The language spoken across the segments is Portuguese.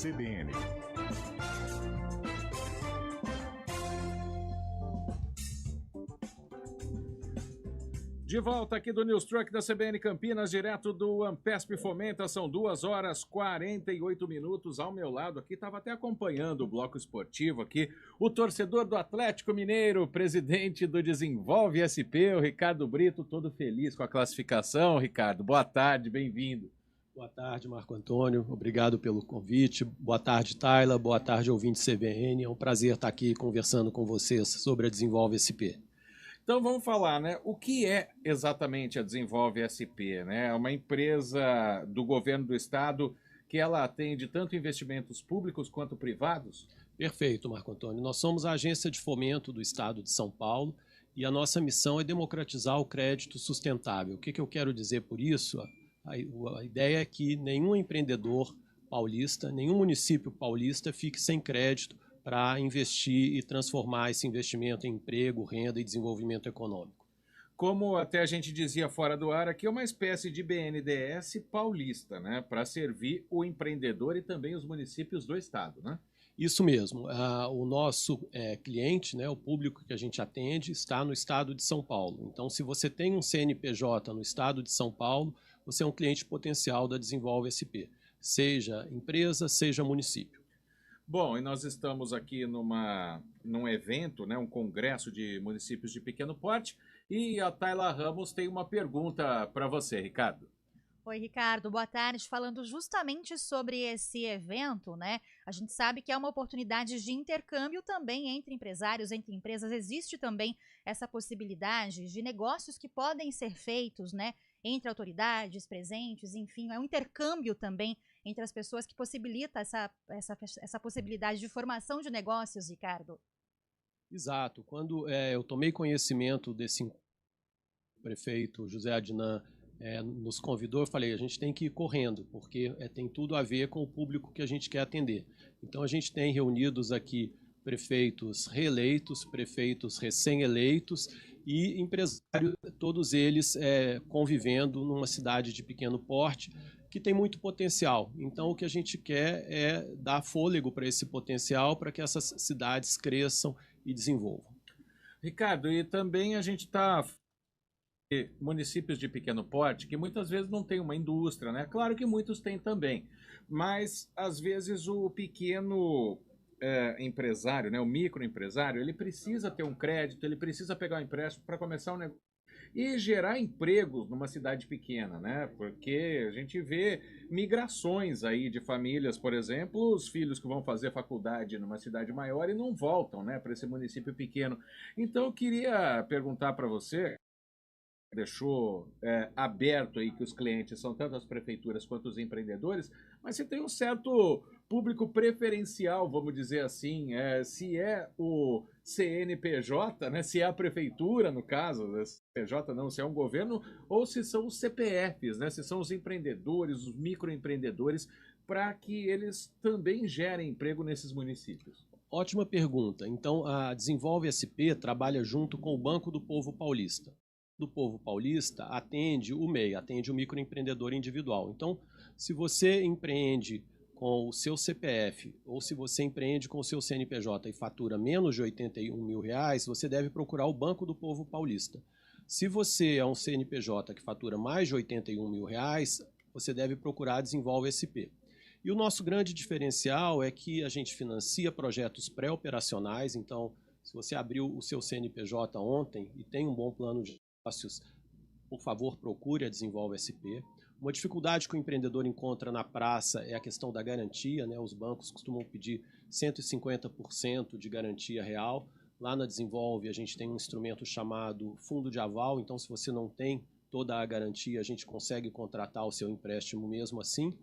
CBN. De volta aqui do News Truck da CBN Campinas, direto do Ampesp Fomenta, são 2h48. Ao meu lado aqui, estava até acompanhando o bloco esportivo aqui, o torcedor do Atlético Mineiro, presidente do Desenvolve SP, o Ricardo Brito, todo feliz com a classificação. Ricardo, boa tarde, bem-vindo. Boa tarde, Marco Antônio, obrigado pelo convite. Boa tarde, Tayla, boa tarde, ouvinte CBN. É um prazer estar aqui conversando com vocês sobre a Desenvolve SP. Então vamos falar, né? O que é exatamente a Desenvolve SP, né? É uma empresa do governo do estado que ela atende tanto investimentos públicos quanto privados? Perfeito, Marco Antônio. Nós somos a agência de fomento do estado de São Paulo e a nossa missão é democratizar o crédito sustentável. O que eu quero dizer por isso? A ideia é que nenhum empreendedor paulista, nenhum município paulista fique sem crédito para investir e transformar esse investimento em emprego, renda e desenvolvimento econômico. Como até a gente dizia fora do ar, aqui é uma espécie de BNDES paulista, né? Para servir o empreendedor e também os municípios do estado, né? Isso mesmo. O nosso cliente, né, o público que a gente atende, está no estado de São Paulo. Então, se você tem um CNPJ no estado de São Paulo, você é um cliente potencial da Desenvolve SP, seja empresa, seja município. Bom, e nós estamos aqui num evento, né, um congresso de municípios de pequeno porte, e a Tayla Ramos tem uma pergunta para você, Ricardo. Oi, Ricardo, boa tarde. Falando justamente sobre esse evento, né? A gente sabe que é uma oportunidade de intercâmbio também entre empresários, entre empresas. Existe também essa possibilidade de negócios que podem ser feitos, né? Entre autoridades presentes, enfim, é um intercâmbio também entre as pessoas que possibilita essa possibilidade de formação de negócios, Ricardo. Exato. Quando eu tomei conhecimento desse prefeito José Adnan nos convidou, eu falei, a gente tem que ir correndo, porque tem tudo a ver com o público que a gente quer atender. Então a gente tem reunidos aqui prefeitos reeleitos, prefeitos recém-eleitos e empresários, todos eles convivendo numa cidade de pequeno porte, que tem muito potencial. Então o que a gente quer é dar fôlego para esse potencial, para que essas cidades cresçam e desenvolvam. Ricardo, e também a gente está municípios de pequeno porte que muitas vezes não tem uma indústria, né? Claro que muitos têm também, mas às vezes o pequeno empresário, né, o microempresário, ele precisa ter um crédito, ele precisa pegar um empréstimo para começar um negócio e gerar empregos numa cidade pequena, né? Porque a gente vê migrações aí de famílias, por exemplo, os filhos que vão fazer faculdade numa cidade maior e não voltam, né, para esse município pequeno. Então eu queria perguntar para você, deixou aberto aí que os clientes são tanto as prefeituras quanto os empreendedores, mas você tem um certo público preferencial, vamos dizer assim, se é o CNPJ, né, se é a prefeitura, no caso, CNPJ não, se é um governo, ou se são os CPFs, né, se são os empreendedores, os microempreendedores, para que eles também gerem emprego nesses municípios. Ótima pergunta. Então, a Desenvolve SP trabalha junto com o Banco do Povo Paulista. Do Povo Paulista atende o MEI, atende o microempreendedor individual. Então, se você empreende com o seu CPF ou se você empreende com o seu CNPJ e fatura menos de R$81 mil, você deve procurar o Banco do Povo Paulista. Se você é um CNPJ que fatura mais de R$81 mil, você deve procurar a Desenvolve SP. E o nosso grande diferencial é que a gente financia projetos pré-operacionais. Então, se você abriu o seu CNPJ ontem e tem um bom plano de negócios, por favor, procure a Desenvolve SP. Uma dificuldade que o empreendedor encontra na praça é a questão da garantia, né? Os bancos costumam pedir 150% de garantia real. Lá na Desenvolve a gente tem um instrumento chamado fundo de aval, então se você não tem toda a garantia, a gente consegue contratar o seu empréstimo mesmo assim.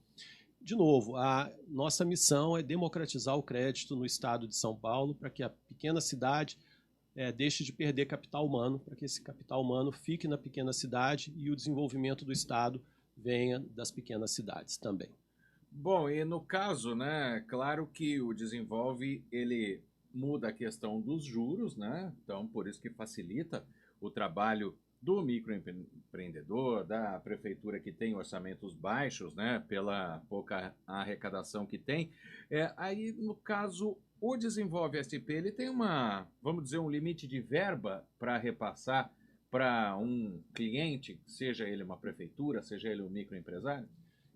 De novo, a nossa missão é democratizar o crédito no estado de São Paulo para que a pequena cidade deixe de perder capital humano, para que esse capital humano fique na pequena cidade e o desenvolvimento do estado venha das pequenas cidades também. Bom, e no caso, né, claro que o Desenvolve, ele muda a questão dos juros, né, então por isso que facilita o trabalho do microempreendedor, da prefeitura que tem orçamentos baixos, né, pela pouca arrecadação que tem, aí, no caso, o Desenvolve SP, ele tem vamos dizer, um limite de verba para repassar para um cliente, seja ele uma prefeitura, seja ele um microempresário?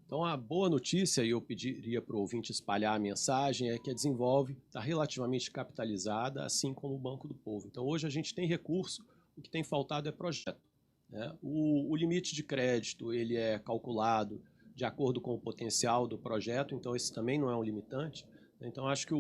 Então, a boa notícia, e eu pediria para o ouvinte espalhar a mensagem, é que a Desenvolve está relativamente capitalizada, assim como o Banco do Povo. Então, hoje a gente tem recurso, o que tem faltado é projeto, né? O limite de crédito ele é calculado de acordo com o potencial do projeto, então esse também não é um limitante. Então, acho que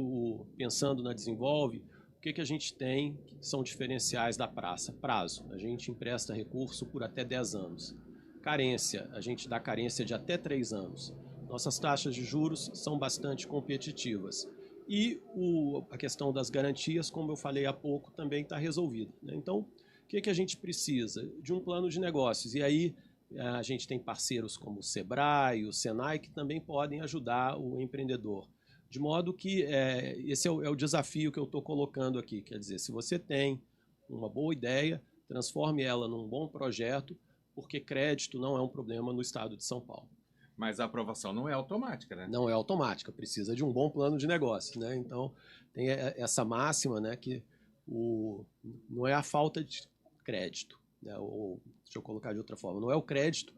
pensando na Desenvolve, o que a gente tem que são diferenciais da praça? Prazo. A gente empresta recurso por até 10 anos. Carência, a gente dá carência de até 3 anos. Nossas taxas de juros são bastante competitivas. E a questão das garantias, como eu falei há pouco, também está resolvida, né? Então, o que a gente precisa? De um plano de negócios. E aí a gente tem parceiros como o Sebrae, o Senai, que também podem ajudar o empreendedor. De modo que esse é o desafio que eu estou colocando aqui. Quer dizer, se você tem uma boa ideia, transforme ela num bom projeto, porque crédito não é um problema no estado de São Paulo. Mas a aprovação não é automática, né? Não é automática, precisa de um bom plano de negócio, né? Então, tem essa máxima, né, que não é a falta de crédito, né? Deixa eu colocar de outra forma, não é o crédito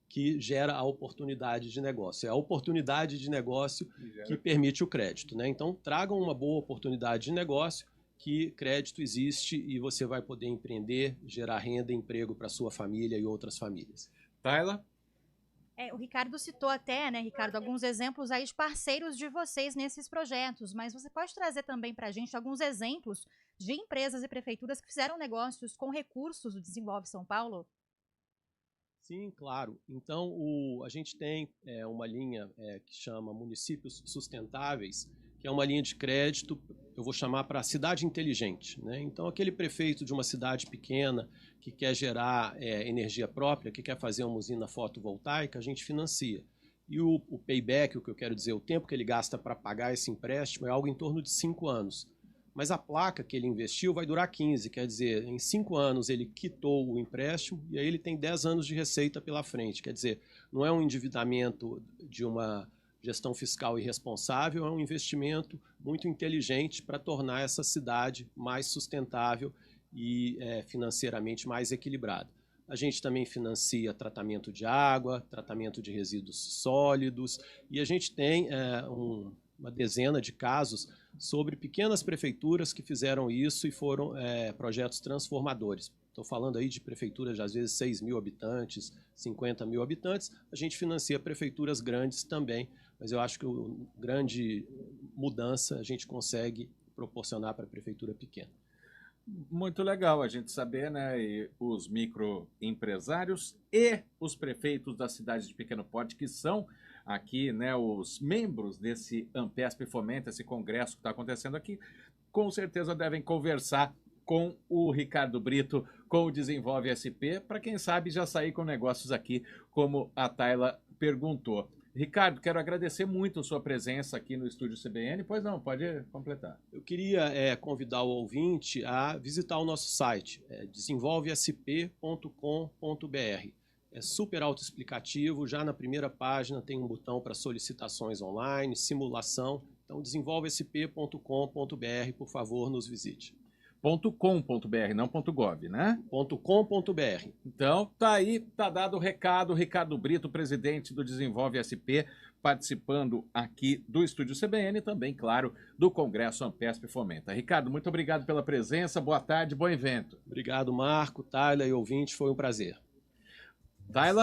que gera a oportunidade de negócio, é a oportunidade de negócio que permite o crédito, né? Então, tragam uma boa oportunidade de negócio, que crédito existe e você vai poder empreender, gerar renda e emprego para sua família e outras famílias. Tayla? O Ricardo citou até, né, Ricardo, alguns exemplos aí de parceiros de vocês nesses projetos, mas você pode trazer também para a gente alguns exemplos de empresas e prefeituras que fizeram negócios com recursos do Desenvolve São Paulo? Sim, claro. Então, a gente tem uma linha que chama Municípios Sustentáveis, que é uma linha de crédito, eu vou chamar para cidade inteligente, né? Então, aquele prefeito de uma cidade pequena que quer gerar energia própria, que quer fazer uma usina fotovoltaica, a gente financia. E o payback, o que eu quero dizer, o tempo que ele gasta para pagar esse empréstimo é algo em torno de 5 anos. Mas a placa que ele investiu vai durar 15, quer dizer, em 5 anos ele quitou o empréstimo e aí ele tem 10 anos de receita pela frente. Quer dizer, não é um endividamento de uma gestão fiscal irresponsável, é um investimento muito inteligente para tornar essa cidade mais sustentável e financeiramente mais equilibrada. A gente também financia tratamento de água, tratamento de resíduos sólidos e a gente tem uma dezena de casos sobre pequenas prefeituras que fizeram isso e foram projetos transformadores. Estou falando aí de prefeituras de, às vezes, 6 mil habitantes, 50 mil habitantes. A gente financia prefeituras grandes também, mas eu acho que grande mudança a gente consegue proporcionar para a prefeitura pequena. Muito legal a gente saber, né, e os microempresários e os prefeitos das cidades de pequeno porte, que são aqui, né, os membros desse Ampesp Fomenta, esse congresso que está acontecendo aqui, com certeza devem conversar com o Ricardo Brito, com o Desenvolve SP, para quem sabe já sair com negócios aqui, como a Tayla perguntou. Ricardo, quero agradecer muito a sua presença aqui no Estúdio CBN. Pois não, pode completar. Eu queria convidar o ouvinte a visitar o nosso site, desenvolvesp.com.br. É super autoexplicativo, já na primeira página tem um botão para solicitações online, simulação. Então, desenvolvesp.com.br, por favor, nos visite. .com.br, não .gov, né? .com.br. Então, tá aí, tá dado o recado. Ricardo Brito, presidente do Desenvolve SP, participando aqui do Estúdio CBN e também, claro, do Congresso Ampesp Fomenta. Ricardo, muito obrigado pela presença, boa tarde, bom evento. Obrigado, Marco, Tayla e ouvinte, foi um prazer. Tayla?